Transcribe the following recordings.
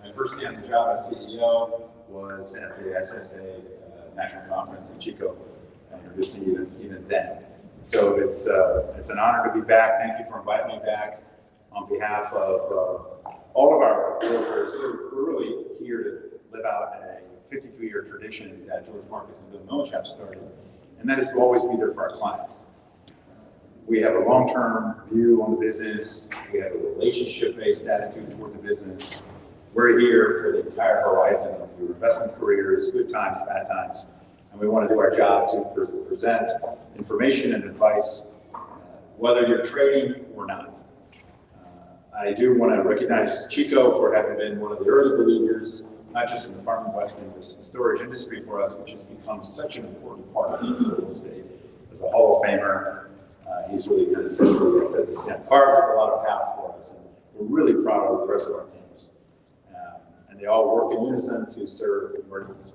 my first day on the job as CEO was at the SSA National Conference in Chico. Introduced me even then. So it's an honor to be back. Thank you for inviting me back. On behalf of all of our brokers, we're really here to live out a 52-year tradition that George Marcus and Bill Millichap started, and that is to always be there for our clients. We have a long-term view on the business. We have a relationship-based attitude toward the business. We're here for the entire horizon of your investment careers, good times, bad times, and we want to do our job to present information and advice, whether you're trading or not. I do want to recognize Chico for having been one of the early believers, not just in the farming, but in the storage industry for us, which has become such an important part of real estate. As a Hall of Famer, he's really kind of set the stamp cards up a lot of paths for us, and we're really proud of the rest of our teams. And they all work in unison to serve emergents.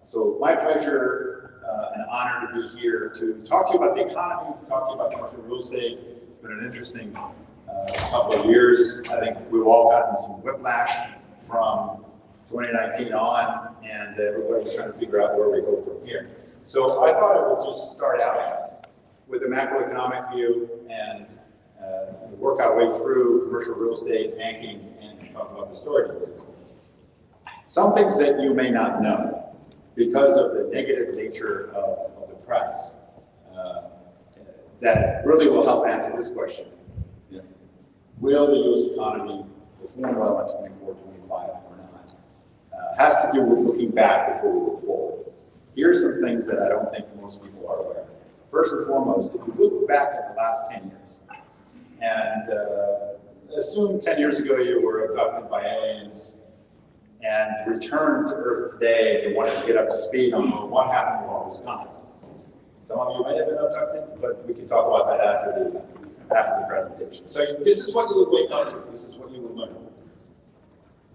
So my pleasure and honor to be here to talk to you about the economy, to talk to you about commercial real estate. It's been an interesting couple of years. I think we've all gotten some whiplash from 2019 on, and everybody's trying to figure out where we go from here. So I thought I would just start out with a macroeconomic view and work our way through commercial real estate, banking, and talk about the storage business. Some things that you may not know because of the negative nature of the price that really will help answer this question. Will the U.S. economy perform well in 24, 25 or not? Has to do with looking back before we look forward. Here's some things that I don't think most people are aware of. First and foremost, if you look back at the last 10 years, and assume 10 years ago you were abducted by aliens and returned to Earth today and you wanted to get up to speed on what happened while it was gone. Some of you may have been abducted, but we can talk about that after the presentation. So this is what you would wake up to. This is what you would learn.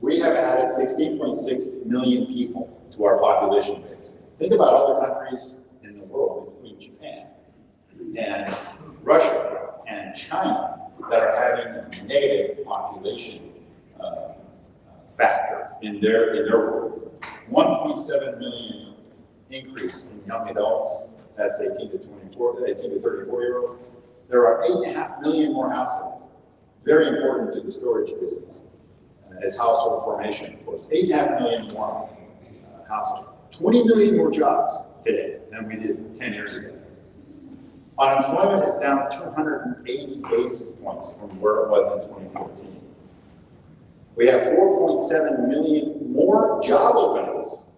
We have added 16.6 million people to our population base. Think about other countries in the world, including Japan and Russia and China, that are having a negative population factor in their world. 1.7 million increase in young adults. That's 18 to 34-year-olds. There are 8.5 million more households. Very important to the storage business as household formation, of course. 8.5 million more households. 20 million more jobs today than we did 10 years ago. Unemployment is down 280 basis points from where it was in 2014. We have 4.7 million more job openings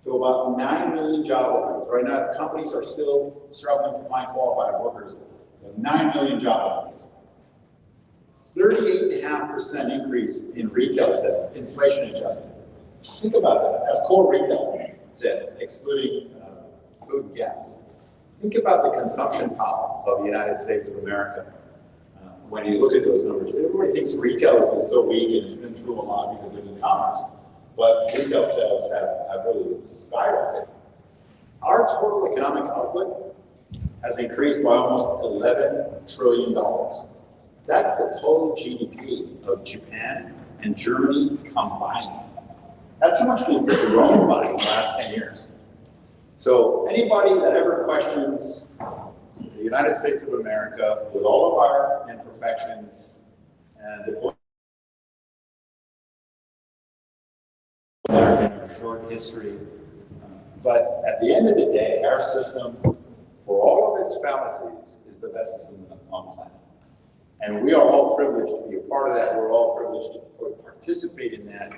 to about 9 million job openings. Right now, the companies are still struggling to find qualified workers. 9 million job openings. 38.5% increase in retail sales, inflation adjusted. Think about that. That's core retail sales, excluding food and gas. Think about the consumption power of the United States of America. When you look at those numbers, everybody thinks retail has been so weak and it's been through a lot because of e-commerce, but retail sales have really skyrocketed. Our total economic output has increased by almost $11 trillion. That's the total GDP of Japan and Germany combined. That's how much we've grown by in the last 10 years. So anybody that ever questions the United States of America, with all of our imperfections and the in our short history, but at the end of the day, our system, for all of its fallacies, is the best system on the planet. And we are all privileged to be a part of that. We're all privileged to participate in that,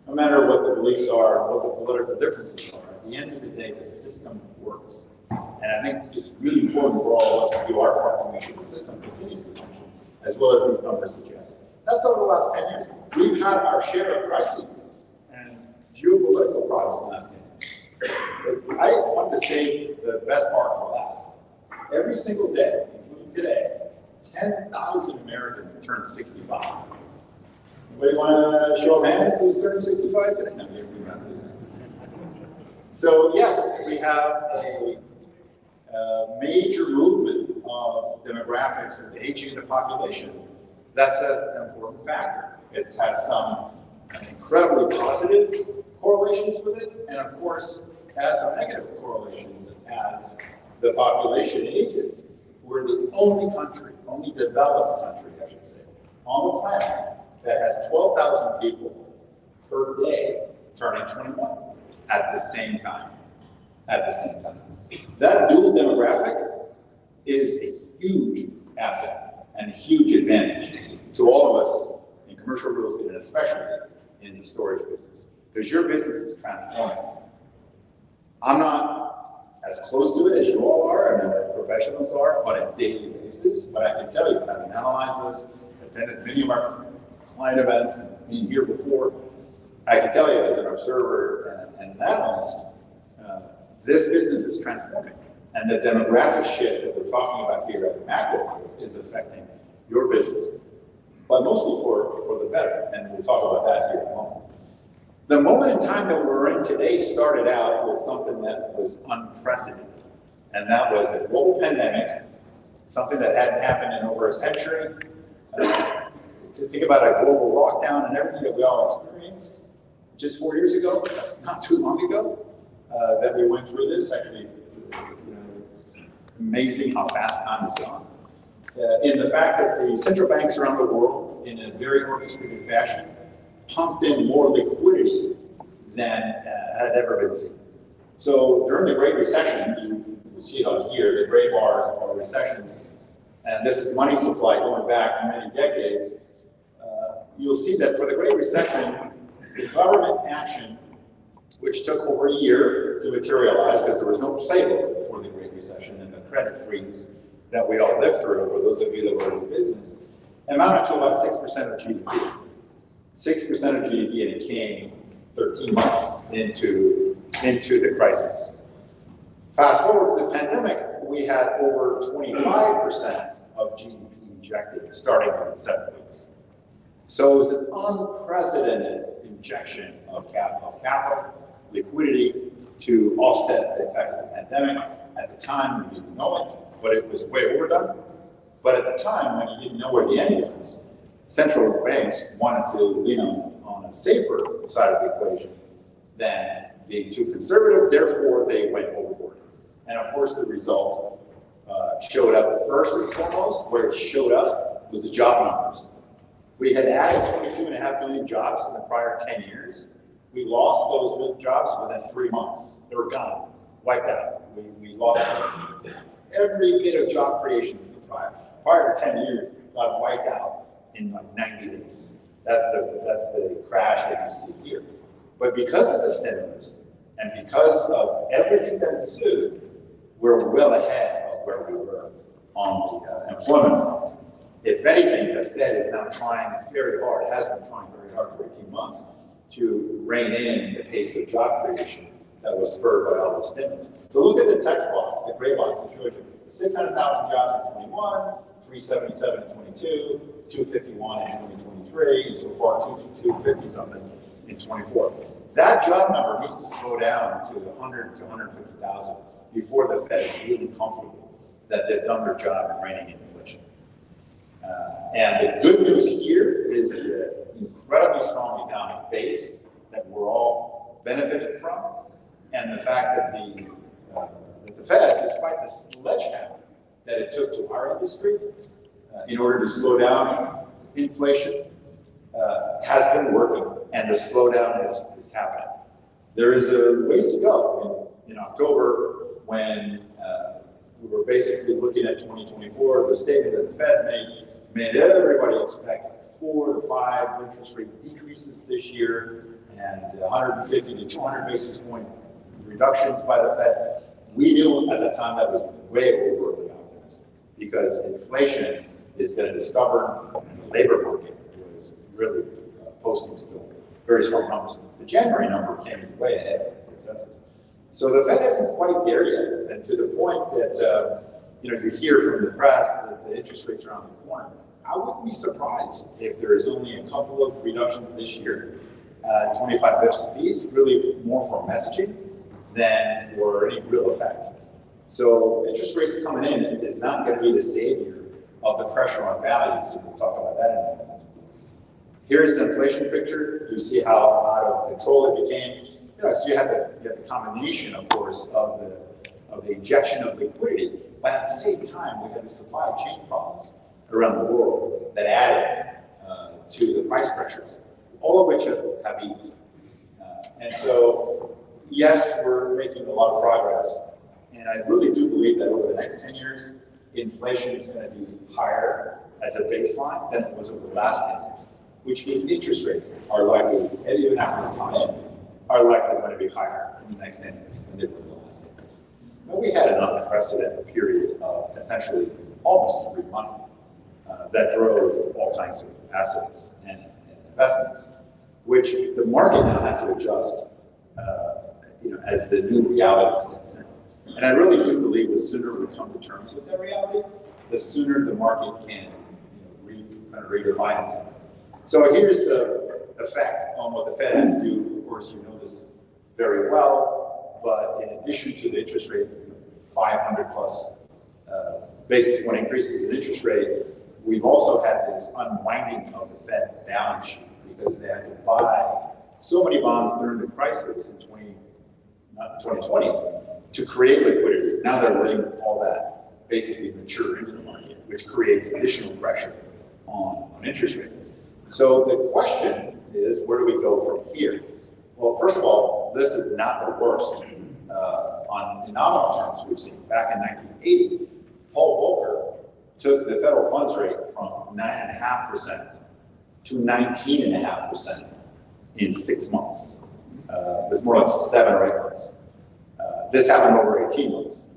no matter what the beliefs are, what the political differences are. At the end of the day, the system works. And I think it's really important for all of us to do our part to make sure the system continues to function, as well as these numbers suggest. That's over the last 10 years. We've had our share of crises and geopolitical problems in the last 10 years. But I want to save the best part for last. Every single day, including today, 10,000 Americans turn 65. Anybody want to show of hands who's turning 65 today? No, you're not doing that. So yes, we have a major movement of demographics with the aging of the population. That's an important factor. It has some incredibly positive correlations with it, and of course, has some negative correlations as the population ages. We're the only country, only developed country, I should say, on the planet that has 12,000 people per day turning 21 at the same time. At the same time. That dual demographic is a huge asset and a huge advantage to all of us in commercial real estate, and especially in the storage business, because your business is transforming. I'm not as close to it as you all are and our professionals are on a daily basis, but I can tell you, having analyzed this, attended many of our client events, and being here before, I can tell you as an observer and an analyst, this business is transforming. And the demographic shift that we're talking about here at the macro level is affecting your business, but mostly for the better. And we'll talk about that here in a moment. The moment in time that we're in today started out with something that was unprecedented. And that was a global pandemic, something that hadn't happened in over a century. To think about a global lockdown and everything that we all experienced just 4 years ago, that's not too long ago. That we went through this. Actually, it's amazing how fast time has gone. In the fact that the central banks around the world, in a very orchestrated fashion, pumped in more liquidity than had ever been seen. So during the Great Recession, you see it on here, the gray bars are recessions, and this is money supply going back many decades. You'll see that for the Great Recession, the government action, which took over a year to materialize because there was no playbook for the Great Recession and the credit freeze that we all lived through, for those of you that were in business, amounted to about 6% of GDP. 6% of GDP, and it came 13 months into the crisis. Fast forward to the pandemic, we had over 25% of GDP injected starting within 7 weeks. So it was an unprecedented injection of capital, liquidity to offset the effect of the pandemic. At the time, we didn't know it, but it was way overdone. But at the time, when you didn't know where the end was, central banks wanted to lean on a safer side of the equation than being too conservative, therefore they went overboard. And of course, the result showed up first and foremost. Where it showed up was the job numbers. We had added 22.5 million jobs in the prior 10 years. We lost those jobs within 3 months. They were gone, wiped out. We lost every bit of job creation from the prior 10 years got wiped out in like 90 days. That's the crash that you see here. But because of the stimulus and because of everything that ensued, we're well ahead of where we were on the employment front. If anything, the Fed is now trying very hard, has been trying very hard for 18 months to rein in the pace of job creation that was spurred by all the stimulus. So look at the text box, the gray box that shows you 600,000 jobs in 21, 377 in 22, 251 in 2023, and so far 250 something in 24. That job number needs to slow down to 100 to 150,000 before the Fed is really comfortable that they've done their job in reining in inflation. And the good news here is the incredibly strong economic base that we're all benefited from, and the fact that the Fed, despite the sledgehammer that it took to our industry in order to slow down inflation, has been working, and the slowdown is happening. There is a ways to go. In October, when we were basically looking at 2024, the statement that the Fed made everybody expect 4 to 5 interest rate decreases this year and 150 to 200 basis point reductions by the Fed. We knew at the time that was way overly optimistic because inflation is going to be stubborn and the labor market was really posting still very strong numbers. The January number came in way ahead of consensus. So the Fed isn't quite there yet, and to the point that you hear from the press that the interest rates are on the corner. I wouldn't be surprised if there is only a couple of reductions this year, 25 bips apiece, really more for messaging than for any real effect. So interest rates coming in is not going to be the savior of the pressure on values, and we'll talk about that in a moment. Here's the inflation picture. You see how out of control it became. So you had the combination, of course, of the injection of liquidity, but at the same time, we had the supply chain problems around the world that added to the price pressures, all of which have eased. And so, yes, we're making a lot of progress, and I really do believe that over the next 10 years, inflation is going to be higher as a baseline than it was over the last 10 years, which means interest rates are likely, and even after they come in, are likely going to be higher in the next 10 years than they were in the last 10 years. But we had an unprecedented period of essentially almost free money that drove all kinds of assets and investments, which the market now has to adjust as the new reality sets in. And I really do believe the sooner we come to terms with that reality, the sooner the market can redefine itself. So here's the effect on what the Fed has to do. Of course, you know this very well, but in addition to the interest rate, 500 plus basis point increases in interest rate, we've also had this unwinding of the Fed balance sheet because they had to buy so many bonds during the crisis in 2020 to create liquidity. Now they're letting all that basically mature into the market, which creates additional pressure on interest rates. So the question is, where do we go from here? Well, first of all, this is not the worst in nominal terms we've seen. Back in 1980, Paul Volcker took the federal funds rate from 9.5% to 19.5% in 6 months. It was more like 7 or 8 months. This happened over 18 months.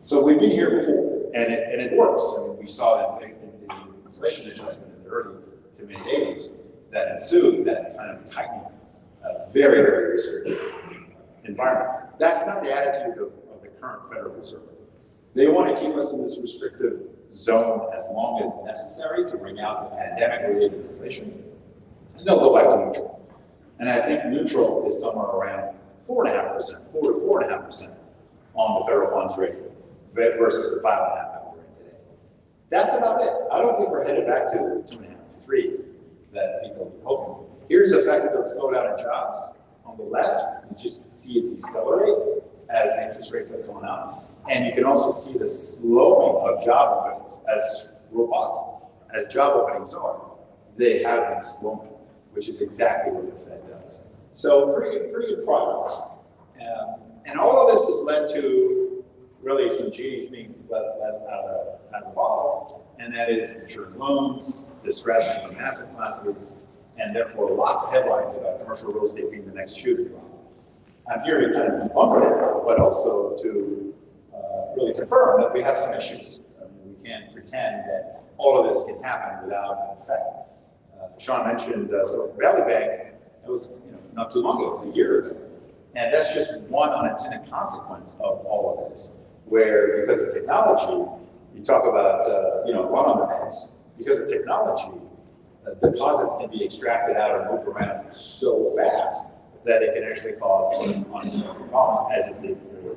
So we've been here before, and it works. I mean, we saw the inflation adjustment in the early to mid 80s that ensued, that kind of tightening, very, very restrictive environment. That's not the attitude of the current Federal Reserve. They want to keep us in this restrictive zone as long as necessary to bring out the pandemic-related inflation, and they'll go back to neutral. And I think neutral is somewhere around 4.5%, 4 to 4.5% on the federal funds rate versus the 5.5% that we're in today. That's about it. I don't think we're headed back to the 2.5 to 3s that people are hoping for. Here's the fact that the slowdown in jobs. On the left, you just see it decelerate as the interest rates have gone up. And you can also see the slowing of job openings. As robust as job openings are, they have been slowing, which is exactly what the Fed does. So pretty good progress. And all of this has led to really some genies being let out of the bottle, and that is maturing loans, distress in some asset classes, and therefore lots of headlines about commercial real estate being the next shoe to drop. I'm here to kind of debunk that, but also to really confirm that we have some issues. I mean, we can't pretend that all of this can happen without an effect. Sean mentioned Silicon Valley Bank. It was not too long ago, it was a year ago. And that's just one unintended consequence of all of this, where because of technology, you talk about run on the banks, because of technology, deposits can be extracted out or moved around so fast that it can actually cause unintended problems, as it did for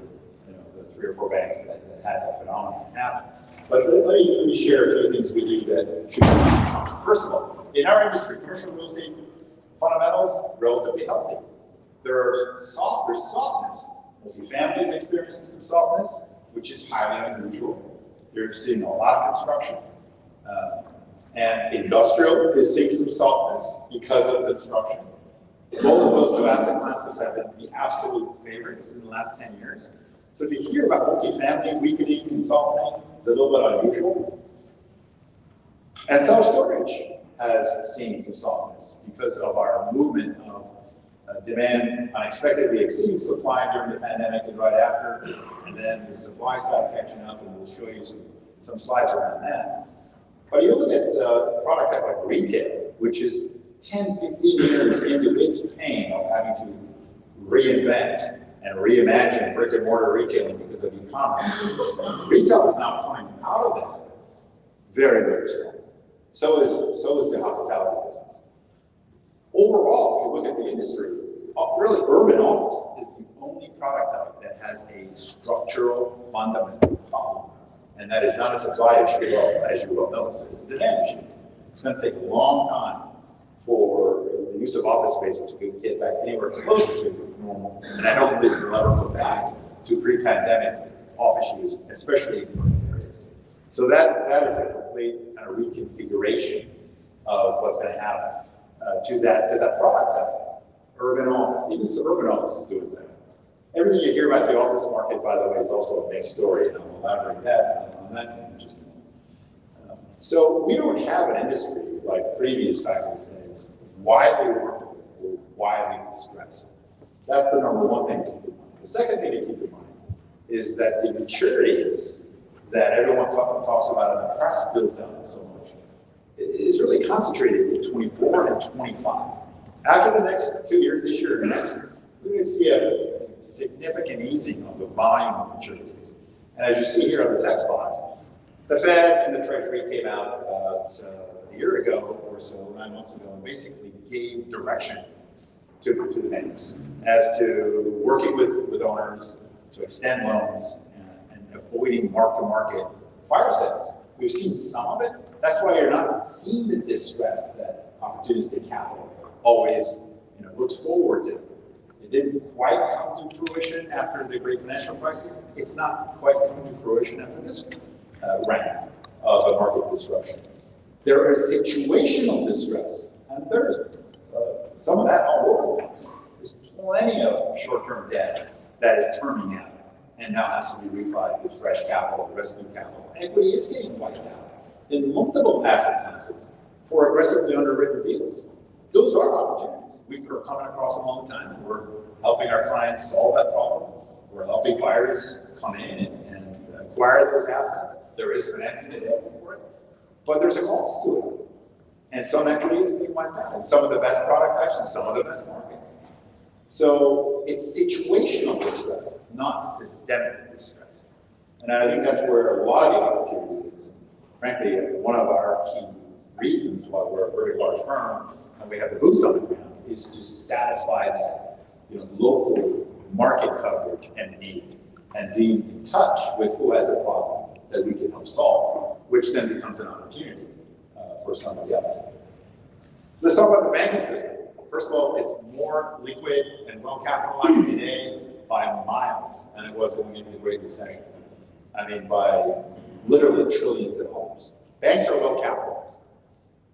the 3 or 4 banks that had that phenomenon happen. But let me share a few things with you that should give you some context. First of all, in our industry, commercial real estate fundamentals relatively healthy. There's softness. Multifamily is experiencing some softness, which is highly unusual. You're seeing a lot of construction. And industrial is seeing some softness because of construction. Both of those 2 asset classes have been the absolute favorites in the last 10 years. So if you hear about multifamily weakening and softening, it's a little bit unusual. And self-storage has seen some softness because of our movement of demand unexpectedly exceeding supply during the pandemic and right after, and then the supply side catching up, and we'll show you some slides around that. But you look at a product type like retail, which is 10, 15 years into its pain of having to reinvent and reimagine brick and mortar retailing because of e-commerce. Retail is now coming out of that very, very strong. So is the hospitality business. Overall, if you look at the industry, really urban office is the only product type that has a structural fundamental problem. And that is not a supply issue, as you well know, it's a demand issue. It's going to take a long time for the use of office spaces, we can get back anywhere close to normal. And I don't believe we'll ever go back to pre-pandemic office use, especially in urban areas. So that is a complete kind of reconfiguration of what's going to happen to that product type. Urban office, even suburban office is doing better. Everything you hear about the office market, by the way, is also a mixed story, and I'll elaborate on that in just a moment. So we don't have an industry like previous cycles that is widely overbuilt or widely distressed. That's the number one thing to keep in mind. The second thing to keep in mind is that the maturities that everyone talks about and the press builds out so much is really concentrated in 24 and 25. After the next 2 years, this year and next, we're going to see a significant easing of the volume of maturities. And as you see here on the text box, the Fed and the Treasury came out about a year ago or so, 9 months ago, and basically gave direction to the banks as to working with owners to extend loans and avoiding mark-to-market fire sales. We've seen some of it. That's why you're not seeing the distress that opportunistic capital always looks forward to. It didn't quite come to fruition after the great financial crisis. It's not quite come to fruition after this round of a market disruption. There is situational distress, and there's some of that all over the place. There's plenty of short-term debt that is turning out and now has to be refinanced with fresh capital, rescue capital. Equity is getting wiped out in multiple asset classes for aggressively underwritten deals. Those are opportunities. We are coming across them all the time, and we're helping our clients solve that problem. We're helping buyers come in and acquire those assets. There is financing available for it, but there's a cost to it. And some equity is being wiped out in some of the best product types and some of the best markets. So it's situational distress, not systemic distress. And I think that's where a lot of the opportunity is. Frankly, one of our key reasons why we're a very large firm and we have the boots on the ground is to satisfy that local market coverage and need, and being in touch with who has a problem that we can help solve, which then becomes an opportunity for somebody else. Let's talk about the banking system. First of all, it's more liquid and well capitalized today by miles than it was going into the Great Recession. I mean, by literally trillions of dollars. Banks are well capitalized.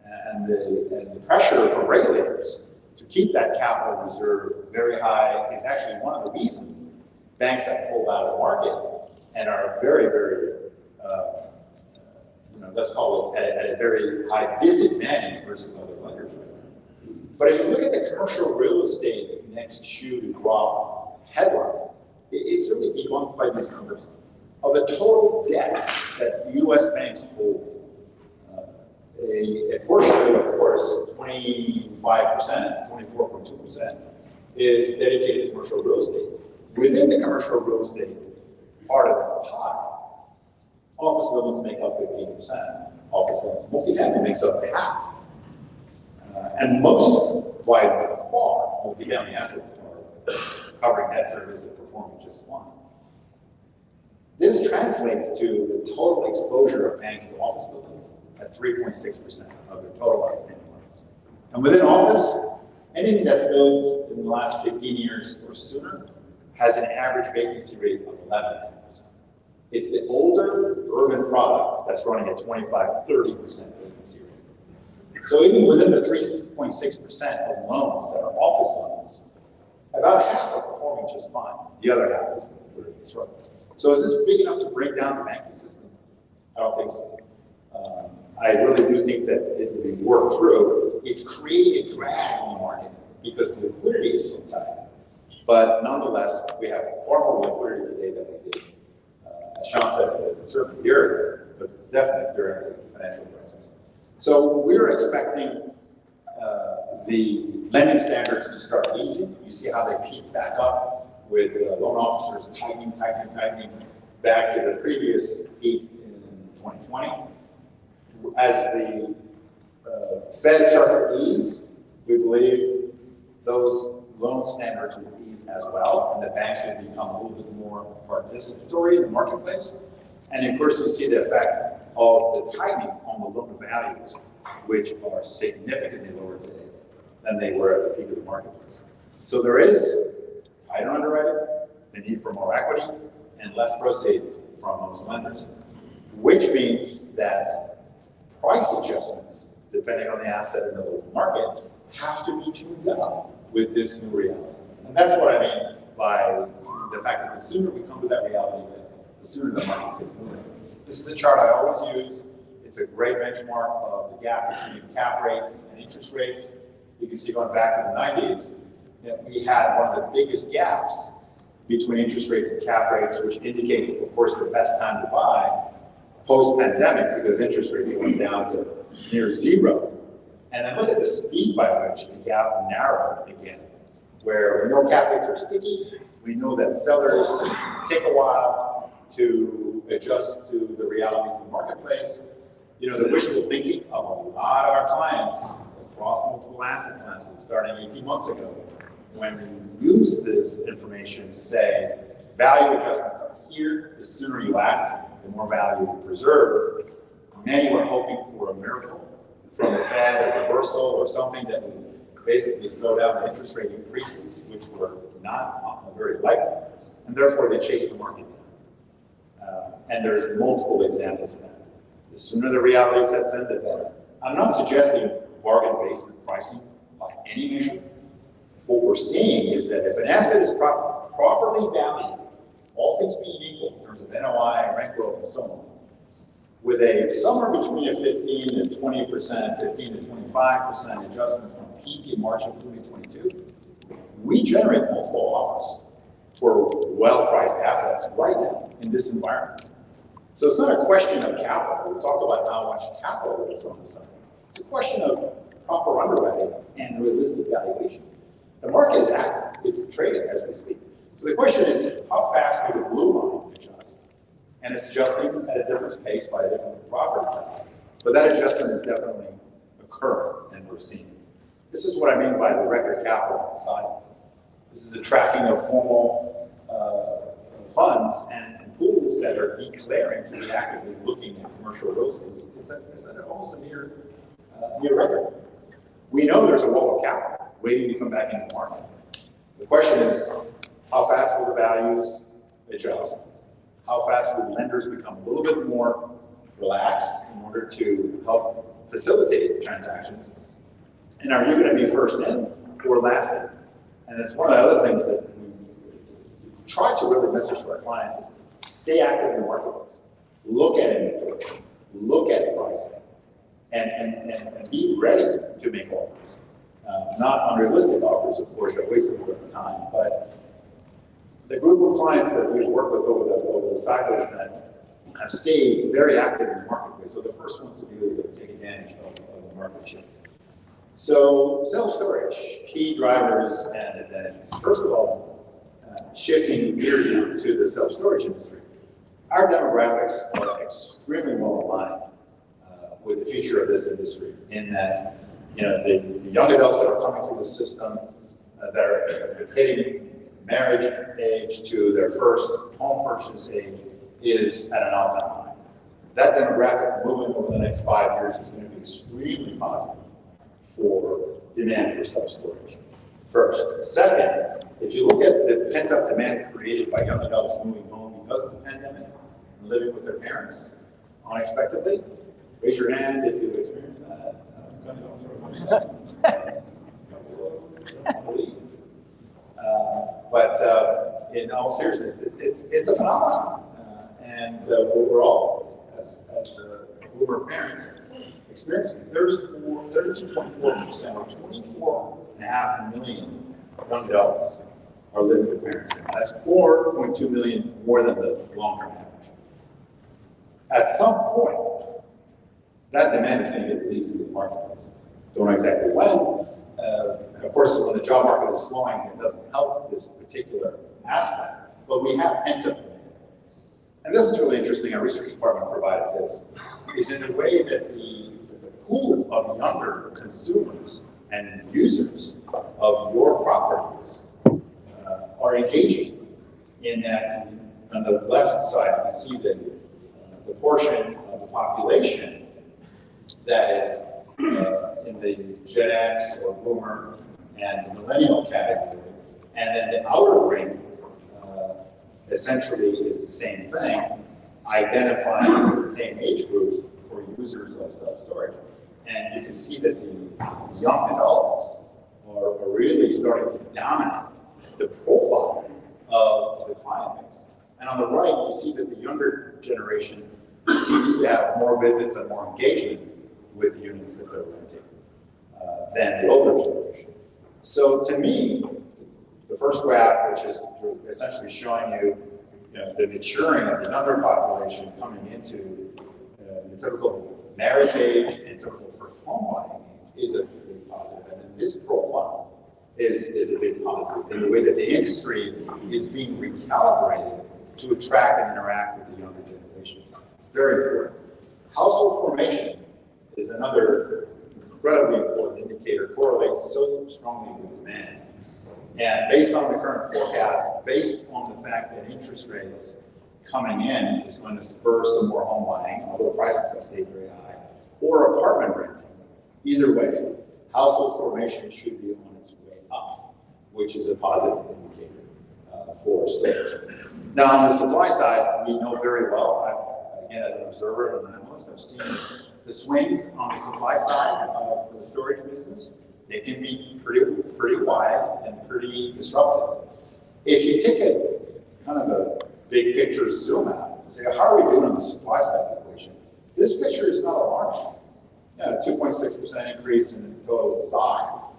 And the pressure from regulators to keep that capital reserve very high is actually one of the reasons banks have pulled out of the market and are very, very, let's call it at a very high disadvantage versus other lenders right now. But if you look at the commercial real estate next shoe to drop headline, it's really debunked by these numbers. Of the total debt that U.S. banks hold, a portion of it, of course, 25%, 24.2%, is dedicated to commercial real estate. Within the commercial real estate part of that pie, office buildings make up 15%. Office loans, multifamily makes up half. And most, by far, multifamily assets are covering debt service and performing just fine. This translates to the total exposure of banks to office buildings at 3.6% of their total outstanding loans. And within office, anything that's built in the last 15 years or sooner has an average vacancy rate of 11.5%. It's the older urban product that's running at 25-30% vacancy rate. So even within the 3.6% of loans that are office loans, about half are performing just fine. The other half is really disrupted. So is this big enough to break down the banking system? I don't think so. I really do think that it will be worked through. It's creating a drag on the market because the liquidity is so tight. But nonetheless, we have far more liquidity today than we did. As Sean said, certainly a year ago, but definitely during the financial crisis. So we're expecting the lending standards to start easing. You see how they peak back up with loan officers tightening back to the previous peak in 2020. As the Fed starts to ease, we believe those loan standards will ease as well, and the banks will become a little bit more participatory in the marketplace. And of course, you see the effect of the tightening on the loan values, which are significantly lower today than they were at the peak of the marketplace. So there is tighter underwriting, the need for more equity, and less proceeds from most lenders, which means that price adjustments, depending on the asset in the local market, have to be tuned up with this new reality. And that's what I mean by the fact that the sooner we come to that reality, the sooner the market gets moving. This is a chart I always use. It's a great benchmark of the gap between cap rates and interest rates. You can see going back to the 90s, we had one of the biggest gaps between interest rates and cap rates, which indicates, of course, the best time to buy post-pandemic because interest rates went down to near zero. And then look at the speed by which the gap narrowed again, where we know cap rates are sticky. We know that sellers take a while to adjust to the realities of the marketplace. You know, the wishful thinking of a lot of our clients across multiple asset classes starting 18 months ago, when we use this information to say, value adjustments are here, the sooner you act, the more value you preserve. Many were hoping for a miracle from the Fed, a reversal, or something that would basically slow down the interest rate increases, which were not very likely, and therefore they chased the market down. And there's multiple examples of that. The sooner the reality sets in, the better. I'm not suggesting bargain-based pricing by any measure. What we're seeing is that if an asset is properly valued, all things being equal in terms of NOI, rent growth, and so on, with a somewhere between a 15 and 20%, 15 to 25% adjustment from peak in March of 2022, we generate multiple offers for well-priced assets right now in this environment. So it's not a question of capital. We'll talk about how much capital there is on the side. It's a question of proper underwriting and realistic valuation. The market is active. It's trading as we speak. So the question is, how fast will the blue line adjust? And it's adjusting at a different pace by a different property type. But that adjustment is definitely occurring, and we're seeing it. This is what I mean by the record capital on the side. This is a tracking of formal funds and pools that are declaring to be actively looking at commercial real estate. It's almost a near record. We know there's a wall of capital waiting to come back into the market. The question is, how fast will the values adjust? How fast will lenders become a little bit more relaxed in order to help facilitate transactions? And are you going to be first in or last in? And it's one of the other things that we try to really message to our clients is stay active in the marketplace. Look at inventory, look at pricing, and be ready to make offers. Not unrealistic offers, of course, that waste a little bit of time, but the group of clients that we've worked with over the cycles that have stayed very active in the marketplace. So the first ones to be able to take advantage of the market shift. So self-storage, key drivers and advantages. First of all, shifting gears now to the self-storage industry. Our demographics are extremely well aligned with the future of this industry in that, you know, the young adults that are coming through the system that are hitting marriage age to their first home purchase age is at an all-time high. That demographic movement over the next 5 years is going to be extremely positive for demand for self-storage. First. Second, if you look at the pent-up demand created by young adults moving home because of the pandemic and living with their parents unexpectedly, raise your hand if you've experienced that. I'm going to go through it myself. But in all seriousness, it's a phenomenon, and we're all, as boomer parents, experiencing 32.4%, or 24.5 million young adults are living with parents. That's 4.2 million more than the long-term average. At some point, that demand is going to get released in the marketplace. Don't know exactly when. Of course, when the job market is slowing, it doesn't help this particular aspect, but we have pent-up demand. And this is really interesting. Our research department provided this, is in the way that the pool of younger consumers and users of your properties are engaging in that. On the left side, you see the portion of the population that is in the Gen X or Boomer and the Millennial category. And then the outer ring essentially is the same thing, identifying the same age groups for users of self-storage. And you can see that the young adults are really starting to dominate the profile of the client base. And on the right, you see that the younger generation seems to have more visits and more engagement with the units that they're renting than the older generation. So to me, the first graph, which is essentially showing you, the maturing of the younger population coming into the typical marriage age and typical first home buying age, is a big positive. And then this profile is a big positive in the way that the industry is being recalibrated to attract and interact with the younger generation. It's very important. Household formation is another incredibly important indicator, correlates so strongly with demand. And based on the current forecast, based on the fact that interest rates coming in is going to spur some more home buying, although prices have stayed very high, or apartment renting, either way, household formation should be on its way up, which is a positive indicator for storage. Now, on the supply side, we know very well, again, as an observer and an analyst, I've seen the swings on the supply side of the storage business. They can be pretty wide and pretty disruptive. If you take a kind of a big picture zoom out and say, how are we doing on the supply side of the equation? This picture is not alarming. 2.6% increase in the total stock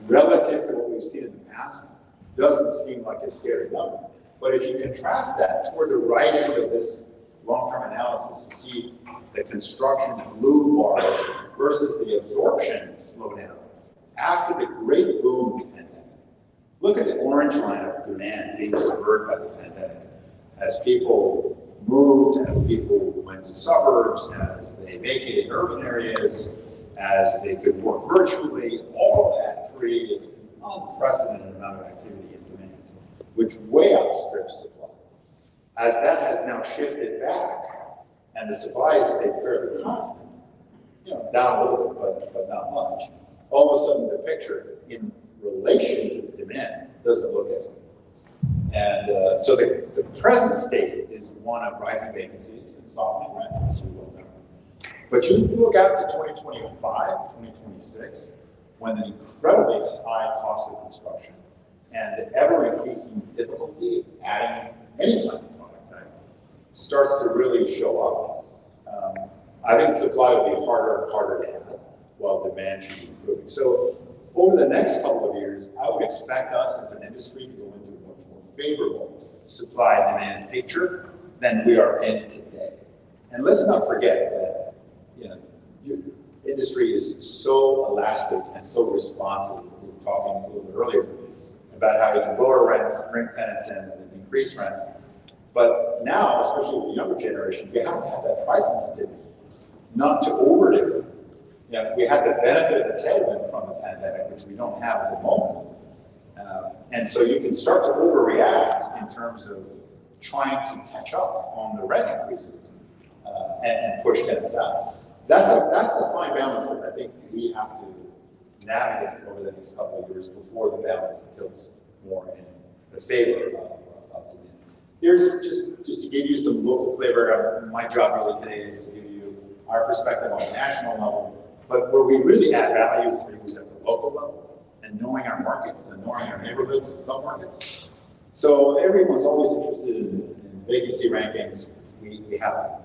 relative to what we've seen in the past doesn't seem like a scary number. But if you contrast that toward the right end of this long-term analysis, you see the construction blue bars versus the absorption slowdown after the great boom of the pandemic. Look at the orange line of demand being spurred by the pandemic. As people moved, as people went to suburbs, as they vacated urban areas, as they could work virtually, all of that created an unprecedented amount of activity and demand, which way outstrips supply. As that has now shifted back, and the supply has stayed fairly constant, down a little bit, but not much, all of a sudden the picture in relation to the demand doesn't look as good. And so the present state is one of rising vacancies and softening rents, as you well know. But you look out to 2025, 2026, when the incredibly high cost of construction and the ever-increasing difficulty of adding any kind of product type starts to really show up. I think supply will be harder and harder to add, while demand should be improving. So over the next couple of years, I would expect us as an industry to go into a much more favorable supply-demand picture than we are in today. And let's not forget that your industry is so elastic and so responsive. We were talking a little bit earlier about how you can lower rents, bring tenants in, and then increase rents. But now, especially with the younger generation, you have to have that price sensitivity, not to overdo it. We had the benefit of the tailwind from the pandemic, which we don't have at the moment. And so you can start to overreact in terms of trying to catch up on the rent increases and push tenants out. That's the fine balance that I think we have to navigate over the next couple of years before the balance tilts more in the favor of demand. Here's just to give you some local flavor. My job really today is to give you our perspective on the national level. But where we really add value for you is at the local level and knowing our markets and knowing our neighborhoods and sub-markets. So everyone's always interested in vacancy rankings. We have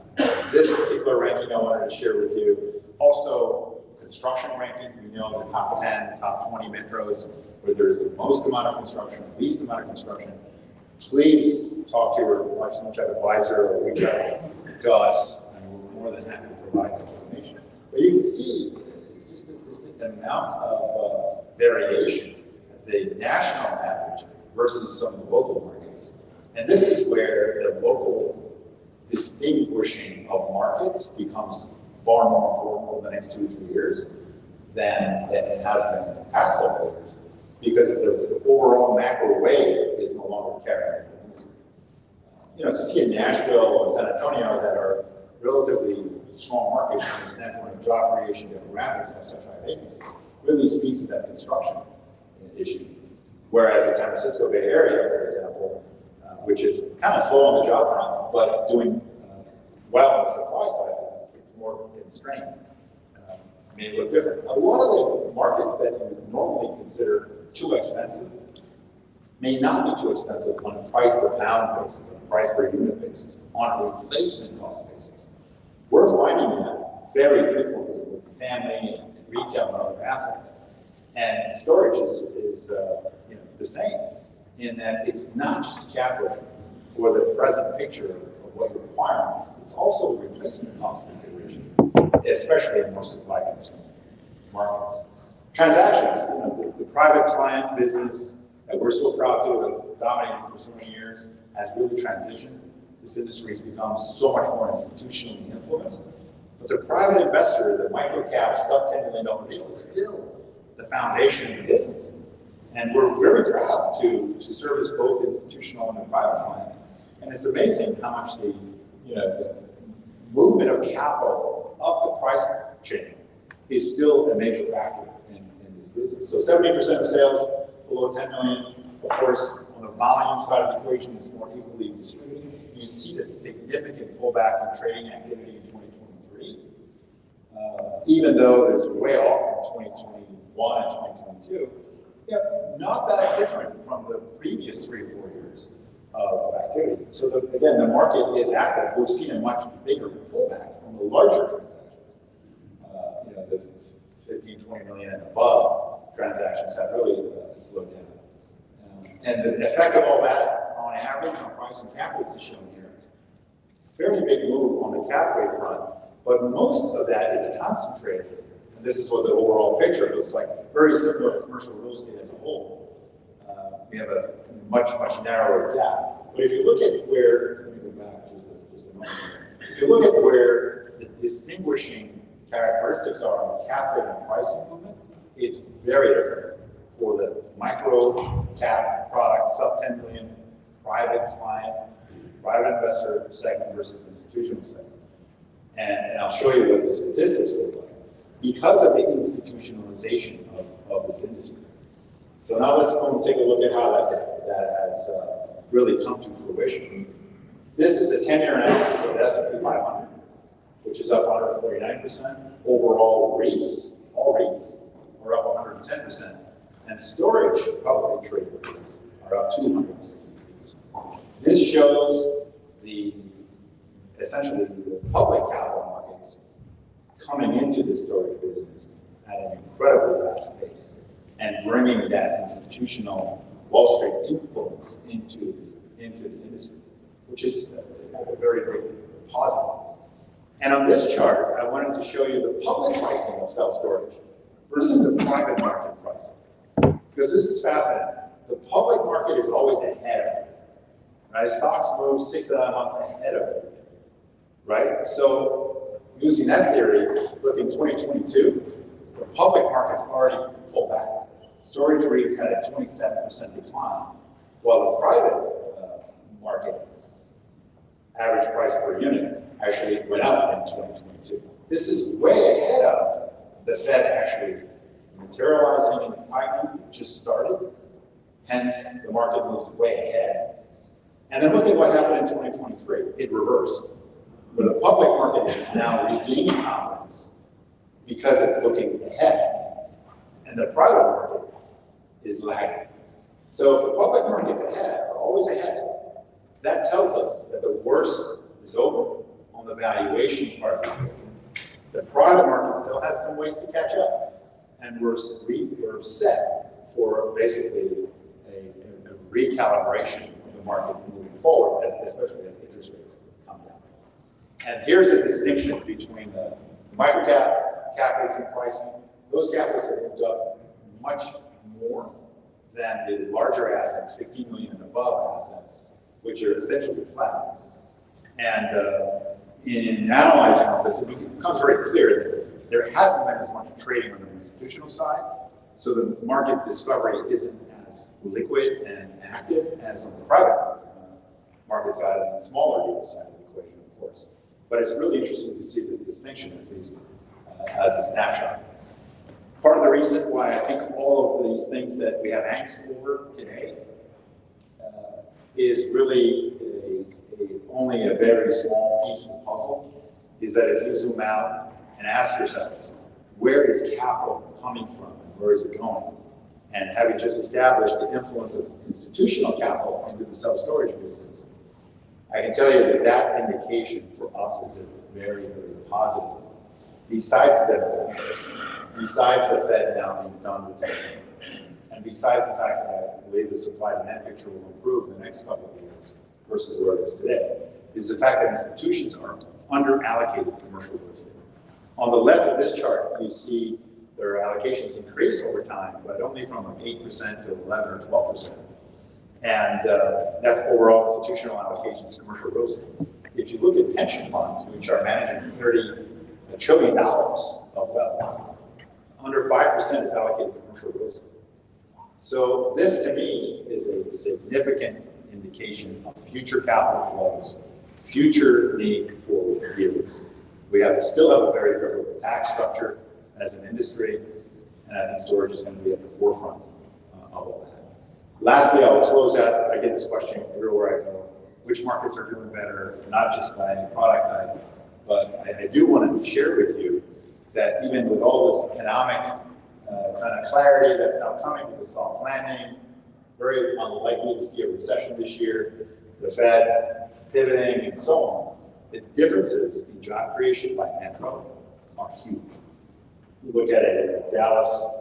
this particular ranking I wanted to share with you. Also, construction ranking. We know the top 10, top 20 metros where there's the most amount of construction, least amount of construction. Please talk to your Marcus Millichap advisor or reach out to us, and we're more than happy to provide that information. But you can see just the amount of variation at the national average versus some of the local markets. And this is where the local distinguishing of markets becomes far more important over the next 2 to 3 years than it has been in the past several years, because the overall macro wave is no longer carrying the industry. To see in Nashville and San Antonio that are relatively strong markets from the standpoint of job creation, demographics, have such high vacancies, really speaks to that construction issue. Whereas the San Francisco Bay Area, for example, which is kind of slow on the job front, but doing well on the supply side, it's more constrained. May look different. A lot of the markets that you would normally consider too expensive may not be too expensive on a price per pound basis, on a price per unit basis, on a replacement cost basis. We're finding that very frequently with family and retail and other assets. And storage is the same in that it's not just a cap rate or the present picture of what you're requiring, it's also a replacement cost consideration, especially in more supply constrained markets. Transactions, the private client business that we're so proud to have dominated for so many years has really transitioned. This industry has become so much more institutionally influenced. But the private investor, the micro-cap, sub-$10 million deal is still the foundation of the business. And we're very proud to service both institutional and the private client. And it's amazing how much the movement of capital up the price chain is still a major factor in this business. So 70% of sales below 10 million, of course, on the volume side of the equation, it's more equally distributed. You see the significant pullback in trading activity in 2023, even though it's way off from 2021 and 2022. Not that different from the previous 3 or 4 years of activity. So again, the market is active. We've seen a much bigger pullback on the larger transactions. The 15, 20 million and above transactions have really slowed down. And the effect of all that on average on price and cap rates is shown here. Fairly big move on the cap rate front, but most of that is concentrated. And this is what the overall picture looks like, very similar to commercial real estate as a whole. We have a much, much narrower gap. But if you look at where, let me go back just a moment here. If you look at where the distinguishing characteristics are on the cap rate and pricing movement, it's very different for the micro cap product, sub 10 million, private client, private investor segment versus institutional segment. And I'll show you what the statistics look like because of the institutionalization of this industry. So now let's go and take a look at how that has really come to fruition. This is a 10-year analysis of the S&P 500, which is up 149%. Overall REITs, all REITs, are up 110%. And storage, publicly traded REITs, are up 263%. This shows essentially the public capital markets coming into the storage business at an incredibly fast pace and bringing that institutional Wall Street influence into the industry, which is a very big positive. And on this chart, I wanted to show you the public pricing of self-storage versus the private market pricing. Because this is fascinating. The public market is always ahead of it. Right? Stocks move 6 to 9 months ahead of everything. Right? So using that theory, look in 2022, the public markets already pulled back. Storage REITs had a 27% decline, while the private market average price per unit actually went up in 2022. This is way ahead of the Fed actually materializing in its tightening. It just started. Hence, the market moves way ahead. And then look at what happened in 2023. It reversed, where the public market is now regaining confidence because it's looking ahead, and the private market is lagging. So if the public market's ahead, or always ahead, that tells us that the worst is over on the valuation part of the equation. The private market still has some ways to catch up, and we're set for basically a recalibration of the market moving forward, especially as interest rates come down. And here's a distinction between the microcap, cap rates, and pricing. Those cap rates have moved up much more than the larger assets, 15 million and above assets, which are essentially flat. And in analyzing all this, it becomes very clear that there hasn't been as much trading on the institutional side, so the market discovery isn't as liquid and active as on the private market side and the smaller deal side of the equation, of course. But it's really interesting to see the distinction, at least as a snapshot. Part of the reason why I think all of these things that we have angst over today is really only a very small piece of the puzzle, is that if you zoom out and ask yourselves, where is capital coming from and where is it going? And having just established the influence of institutional capital into the self-storage business, I can tell you that that indication for us is a very, very positive one. Besides the demographics, besides the Fed now being done with tightening, and besides the fact that I believe the supply-demand picture will improve in the next couple of years versus where it is today, is the fact that institutions are under-allocated to commercial real estate. On the left of this chart, you see their allocations increase over time, but only from 8% to 11 or 12%. And that's overall institutional allocations to commercial real estate. If you look at pension funds, which are managing $30 trillion of wealth, under 5% is allocated to commercial real estate. So this, to me, is a significant indication of future capital flows, future need for yields. We still have a very favorable tax structure as an industry, and I think storage is going to be at the forefront of all that. Lastly, I'll close out. I get this question everywhere I go. Which markets are doing better, not just by any product type, but I do want to share with you that even with all this economic kind of clarity that's now coming with the soft landing, very unlikely to see a recession this year, the Fed pivoting and so on, the differences in job creation by metro are huge. You look at it, Dallas,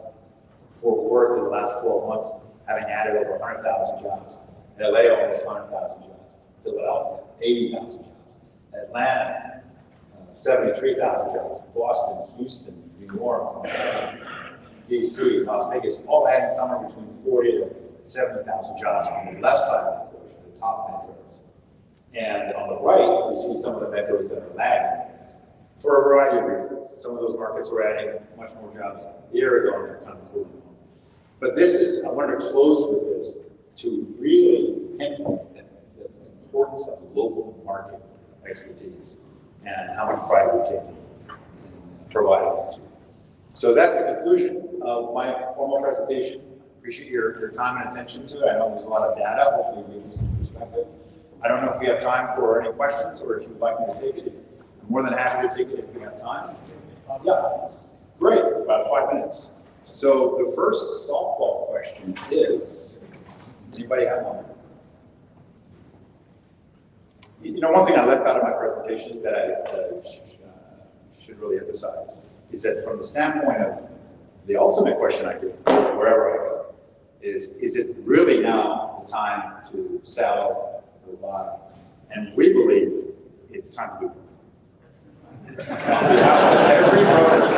Fort Worth in the last 12 months, having added over 100,000 jobs. LA, almost 100,000 jobs. Philadelphia, 80,000 jobs. Atlanta, 73,000 jobs. Boston, Houston, New York, DC, Las Vegas, all adding somewhere between 40 to 70,000 jobs on the left side of the equation, the top metros. And on the right, we see some of the metros that are lagging for a variety of reasons. Some of those markets were adding much more jobs a year ago, and they're kind of cooling off. But this is, I wanted to close with this to really pinpoint the importance of local market expertise and how much pride we take in providing that to you. So that's the conclusion of my formal presentation. Appreciate your time and attention to it. I know there's a lot of data. Hopefully it gave you some perspective. I don't know if we have time for any questions or if you'd like me to take it. I'm more than happy to take it if we have time. Yeah, great, about 5 minutes. So the first softball question is, anybody have one? You know, one thing I left out of my presentation that I should really emphasize is that from the standpoint of the ultimate question I get wherever I go is it really now the time to sell or buy? And we believe it's time to do both. On behalf of every broker,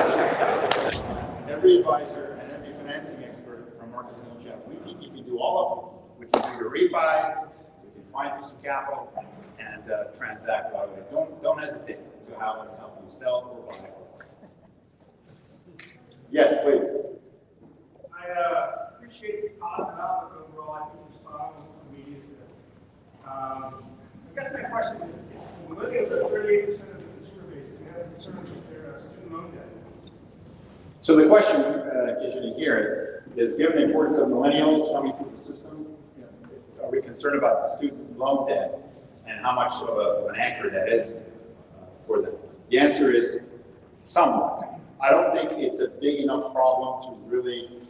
every advisor, and every financing expert from Marcus Millichap, we think you can do all of them. We can do your refis, we can find you some capital, and transact right away. Don't hesitate to have us help you sell or buy. Yes, please. I appreciate the positive outlook overall. I think you're spot on with the media says. I guess my question is, millennials are 38% of the consumer base. Do you have concerns with their student loan debt? So the question, in case you didn't hear it, is given the importance of millennials coming through the system, are we concerned about the student loan debt and how much of an anchor that is for them? The answer is somewhat. I don't think it's a big enough problem to really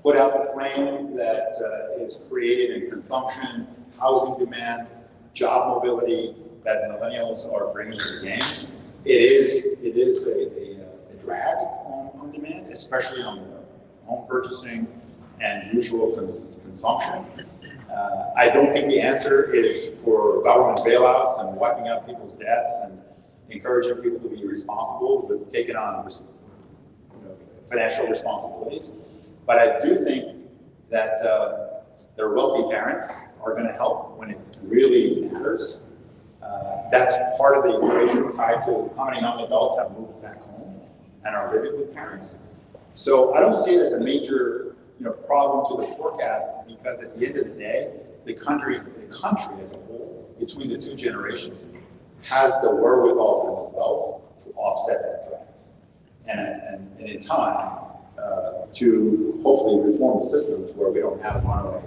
put out the flame that is created in consumption, housing demand, job mobility that millennials are bringing to the game. It is a drag on demand, especially on the home purchasing and usual consumption. I don't think the answer is for government bailouts and wiping out people's debts and encouraging people to be responsible with taking on financial responsibilities. But I do think that their wealthy parents are going to help when it really matters. That's part of the equation tied to how many young adults have moved back home and are living with parents. So I don't see it as a major problem to the forecast, because at the end of the day, the country as a whole, between the two generations, has the wherewithal and the wealth to offset that drag. And in time, to hopefully reform the systems where we don't have runaway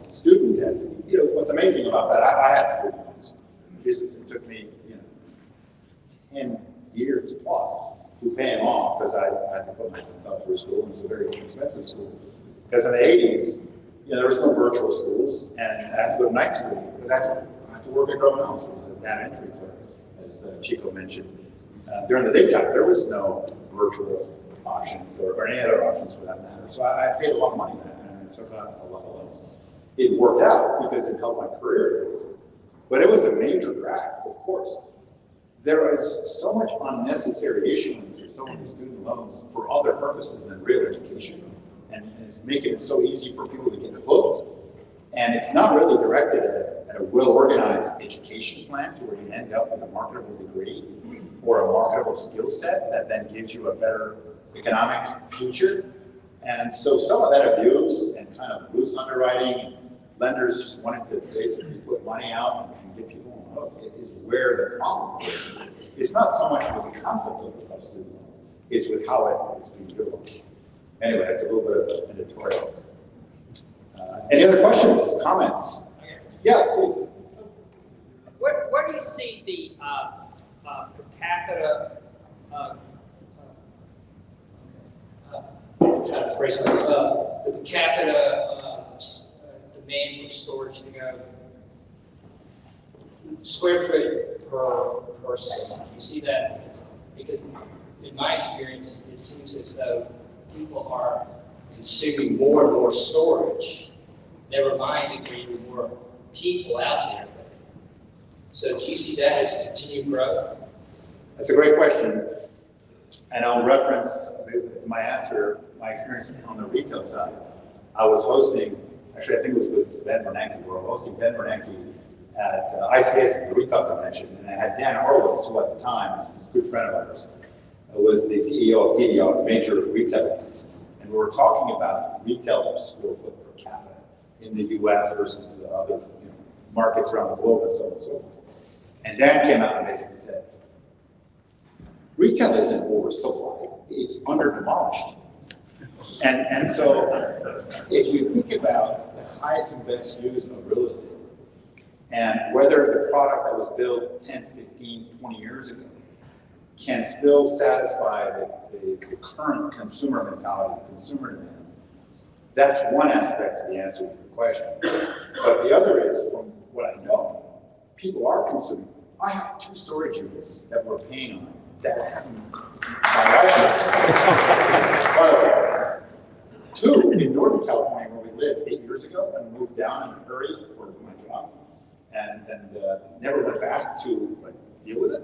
student debts. You know, what's amazing about that, I had student loans. Jesus, it took me, 10 years plus to pay them off because I had to put myself through school. It was a very expensive school. Because in the 80s, there was no virtual schools, and I had to go to night school because I had to work at Grove House as a data entry clerk, as Chico mentioned. During the daytime, there was no virtual options or any other options for that matter. So I paid a lot of money and I took on a lot of loans. It worked out because it helped my career, but it was a major drag, of course. There is so much unnecessary issuance of some of these student loans for other purposes than real education, and it's making it so easy for people to get hooked. And it's not really directed at a well-organized education plan to where you end up with a marketable degree or a marketable skill set that then gives you a better economic future. And so some of that abuse and kind of loose underwriting, lenders just wanting to basically put money out and get people on the hook is where the problem is. It's not so much with the concept of student loans, it's with how it's being built. Anyway, that's a little bit of editorial. Any other questions, comments? Yeah, please. Where do you see the per capita, I'm trying to phrase it, the per capita demand for storage to go? Square foot per person. Do you see that? Because in my experience, it seems as though people are consuming more and more storage. Never mind that there are more people out there. So do you see that as continued growth? That's a great question. And I'll reference my answer, my experience on the retail side. I was hosting, actually I think it was with Ben Bernanke, we were hosting Ben Bernanke at ICS, the retail convention, and I had Dan Horowitz, who at the time was a good friend of ours, was the CEO of DDR, a major retail company. And we were talking about retail square foot per capita in the US versus the other markets around the globe and so on and so forth. And Dan came out and basically said, retail isn't oversupplied, it's under demolished. And so if you think about the highest and best use of real estate and whether the product that was built 10, 15, 20 years ago can still satisfy the current consumer mentality, consumer demand, that's one aspect of the answer to your question. But the other is, from what I know, people are consuming. I have 2 storage units that we're paying on that I haven't, by the way, 2 in Northern California where we lived 8 years ago and moved down in a hurry for my job and never went back to deal with it.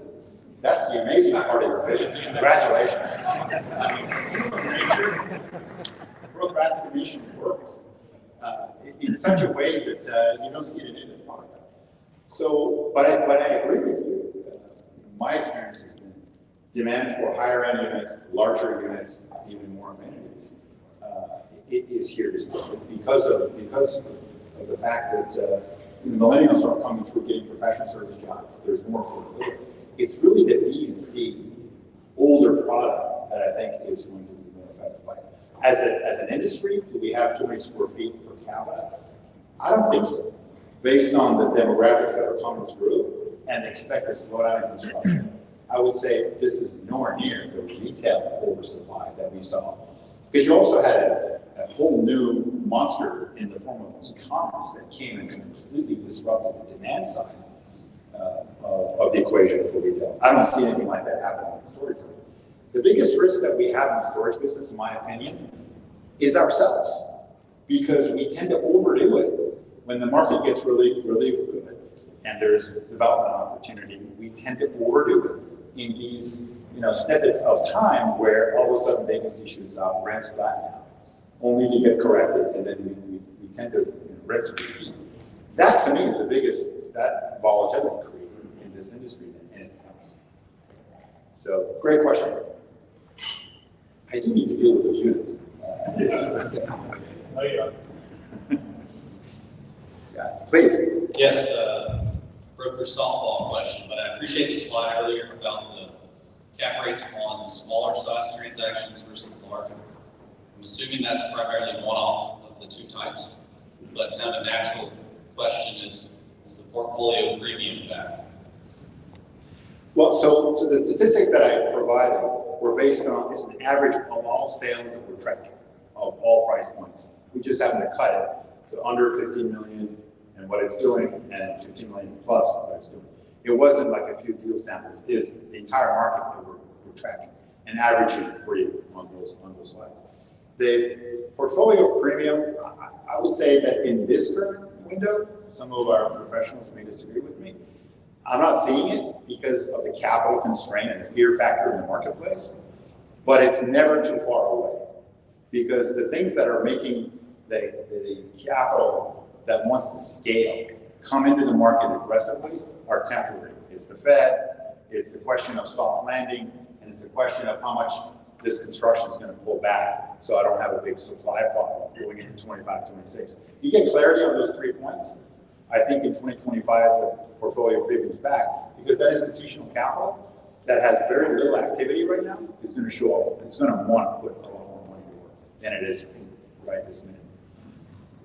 That's the amazing part of your business. Congratulations. I mean, human nature, procrastination works in such a way that you don't see it in any product. So, but I agree with you. My experience has been demand for higher end units, larger units, even more amenities. It is here to stay because of the fact that millennials are coming through getting professional service jobs. There's more affordability. It's really the B and C older product that I think is going to be more effective. As an industry, do we have too many square feet per capita? I don't think so. Based on the demographics that are coming through and expect a slowdown in construction, I would say this is nowhere near the retail oversupply that we saw. Because you also had a whole new monster in the form of e-commerce that came and completely disrupted the demand side of the equation for retail. I don't see anything like that happening on the storage side. The biggest risk that we have in the storage business, in my opinion, is ourselves. Because we tend to overdo it when the market gets really, really good and there's development opportunity. We tend to overdo it in these snippets of time where all of a sudden vacancy shoots up, rents flatten out, only to get corrected, and then we tend to rents repeat. That to me is the biggest, that volatility created in this industry than anything else. So, great question. I do need to deal with those units. Guys, please. Yes, broker softball question, but I appreciate the slide earlier about the cap rates on smaller size transactions versus larger. I'm assuming that's primarily one-off of the two types, but kind of a natural question is the portfolio premium back? Well, so the statistics that I provided were based on, it's an average of all sales that we're tracking, of all price points. We just happen to cut it to under 15 million and what it's doing, and 15 million plus what it's doing. It wasn't like a few deal samples. It is the entire market that we're tracking and averaging for you on those slides. The portfolio premium, I would say that in this current window, some of our professionals may disagree with me. I'm not seeing it because of the capital constraint and the fear factor in the marketplace, but it's never too far away because the things that are making the capital that wants to scale come into the market aggressively are temporary. It's the Fed, it's the question of soft landing, and it's the question of how much this construction is going to pull back so I don't have a big supply problem going into 25, 26. If you get clarity on those 3 points, I think in 2025 the portfolio premium is back because that institutional capital that has very little activity right now is going to show up. It's going to want to put a lot more money to work than it is right this minute.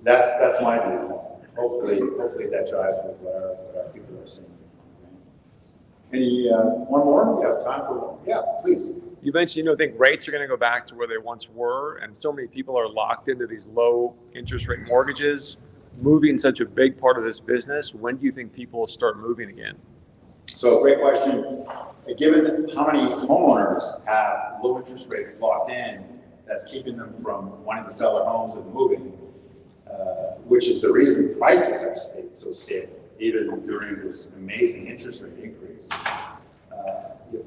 That's my view. Hopefully that drives with what our people are seeing. Any one more? We have time for one. Yeah, please. You mentioned, think rates are going to go back to where they once were, and so many people are locked into these low interest rate mortgages. Moving such a big part of this business, when do you think people will start moving again? So great question. Given how many homeowners have low interest rates locked in, that's keeping them from wanting to sell their homes and moving, which is the reason prices have stayed so stable, even during this amazing interest rate increase.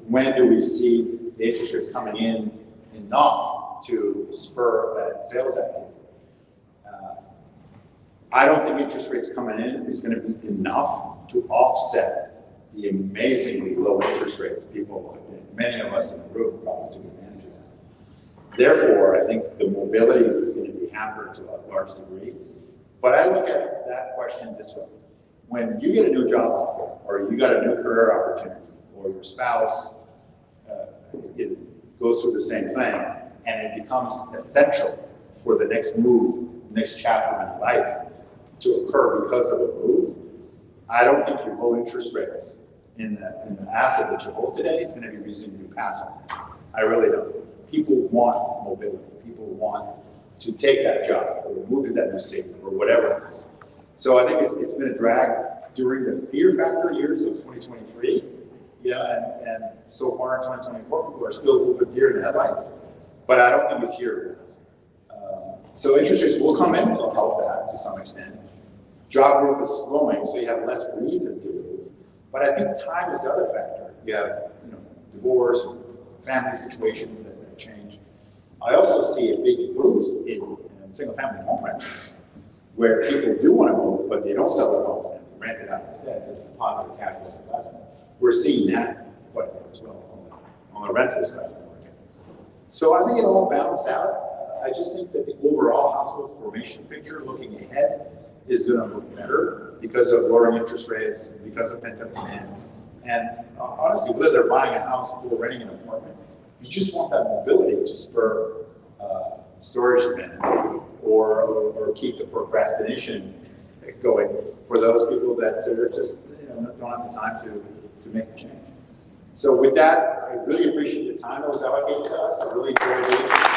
When do we see the interest rates coming in enough to spur that sales activity? I don't think interest rates coming in is going to be enough to offset the amazingly low interest rates people, many of us in the room probably took advantage of that. Therefore, I think the mobility is going to be hampered to a large degree. But I look at that question this way. When you get a new job offer, or you got a new career opportunity, or your spouse it goes through the same thing, and it becomes essential for the next move, next chapter in life to occur because of a move, I don't think your low interest rates in the asset that you hold today is going to be reason you pass on it. I really don't. People want mobility. People want to take that job or move to that new city or whatever it is. So I think it's been a drag during the fear factor years of 2023. And so far in 2024, people are still a little bit deer in the headlights, but I don't think it's here with us. So interest rates will come in, they'll help that to some extent. Job growth is slowing, so you have less reason to move. But I think time is the other factor. You have, divorce, family situations that change. I also see a big boost in single-family home rentals, where people do want to move, but they don't sell their homes and rent it out instead because it's a positive cash flow investment. We're seeing that quite a bit as well on the rental side of the market. So I think it'll all balance out. I just think that the overall household formation picture looking ahead is going to look better because of lowering interest rates, because of pent-up demand. And honestly, whether they're buying a house or renting an apartment, you just want that mobility to spur storage demand or keep the procrastination going for those people that are just don't have the time to make a change. So with that, I really appreciate the time that was allocated to us. I really enjoyed it.